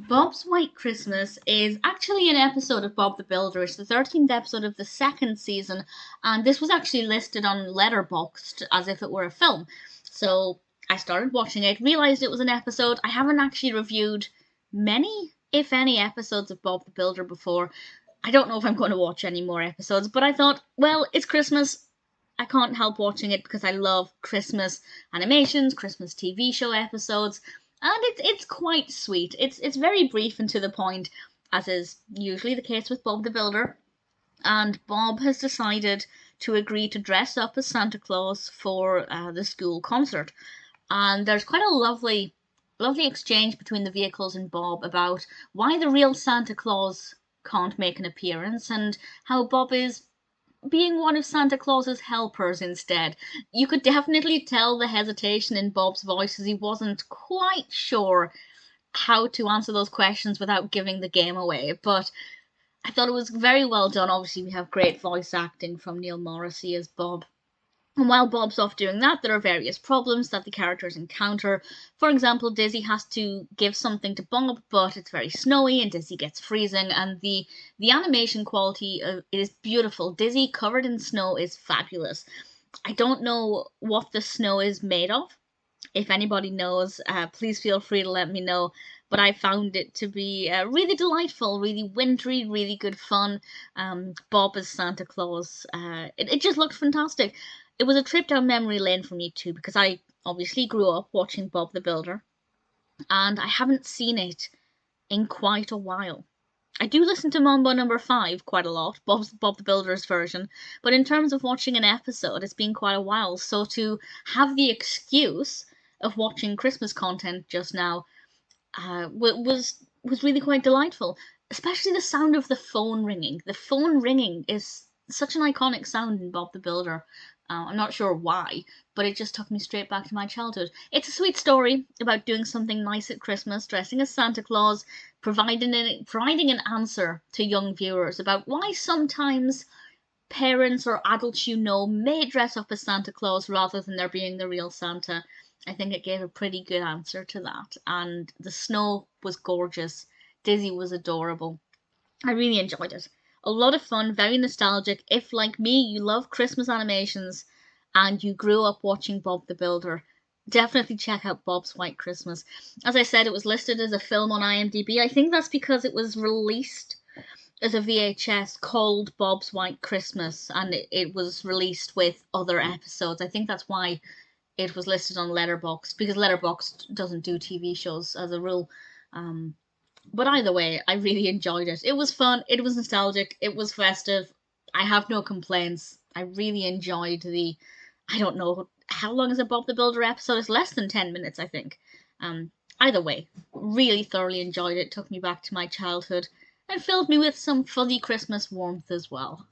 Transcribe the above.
Bob's White Christmas is actually an episode of Bob the Builder. It's the 13th episode of the second season, and this was actually listed on Letterboxd as if it were a film. So I started watching it, realised it was an episode. I haven't actually reviewed many, if any, episodes of Bob the Builder before. I don't know if I'm going to watch any more episodes, but I thought, well, it's Christmas. I can't help watching it because I love Christmas animations, Christmas TV show episodes, and it's quite sweet. It's very brief and to the point, as is usually the case with Bob the Builder. And Bob has decided to agree to dress up as Santa Claus for the school concert. And there's quite a lovely exchange between the vehicles and Bob about why the real Santa Claus can't make an appearance and how Bob is being one of Santa Claus's helpers instead. You could definitely tell the hesitation in Bob's voice as he wasn't quite sure how to answer those questions without giving the game away. But I thought it was very well done. Obviously, we have great voice acting from Neil Morrissey as Bob. And while Bob's off doing that, there are various problems that the characters encounter. For example, Dizzy has to give something to Bob, but it's very snowy and Dizzy gets freezing, and the animation quality is beautiful. Dizzy covered in snow is fabulous. I don't know what the snow is made of. If anybody knows, please feel free to let me know. But I found it to be really delightful, really wintry, really good fun. Bob as Santa Claus, it just looked fantastic. It was a trip down memory lane for me too, because I obviously grew up watching Bob the Builder, and I haven't seen it in quite a while. I do listen to Mambo Number 5 quite a lot, Bob the Builder's version, but in terms of watching an episode, it's been quite a while, so to have the excuse of watching Christmas content just now was really quite delightful, especially the sound of the phone ringing. The phone ringing is such an iconic sound in Bob the Builder. I'm not sure why, but it just took me straight back to my childhood. It's a sweet story about doing something nice at Christmas, dressing as Santa Claus, providing an answer to young viewers about why sometimes parents or adults may dress up as Santa Claus rather than there being the real Santa. I think it gave a pretty good answer to that, and the snow was gorgeous. Dizzy was adorable. I really enjoyed it. A lot of fun, very nostalgic. If, like me, you love Christmas animations and you grew up watching Bob the Builder, definitely check out Bob's White Christmas. As I said, it was listed as a film on IMDb. I think that's because it was released as a VHS called Bob's White Christmas, and it was released with other episodes. I think that's why it was listed on Letterboxd, because Letterboxd doesn't do TV shows as a rule. But either way, I really enjoyed it. It was fun, it was nostalgic, it was festive. I have no complaints. I really enjoyed I don't know, how long is a Bob the Builder episode? It's less than 10 minutes, I think. Either way, really thoroughly enjoyed it. Took me back to my childhood and filled me with some fuzzy Christmas warmth as well.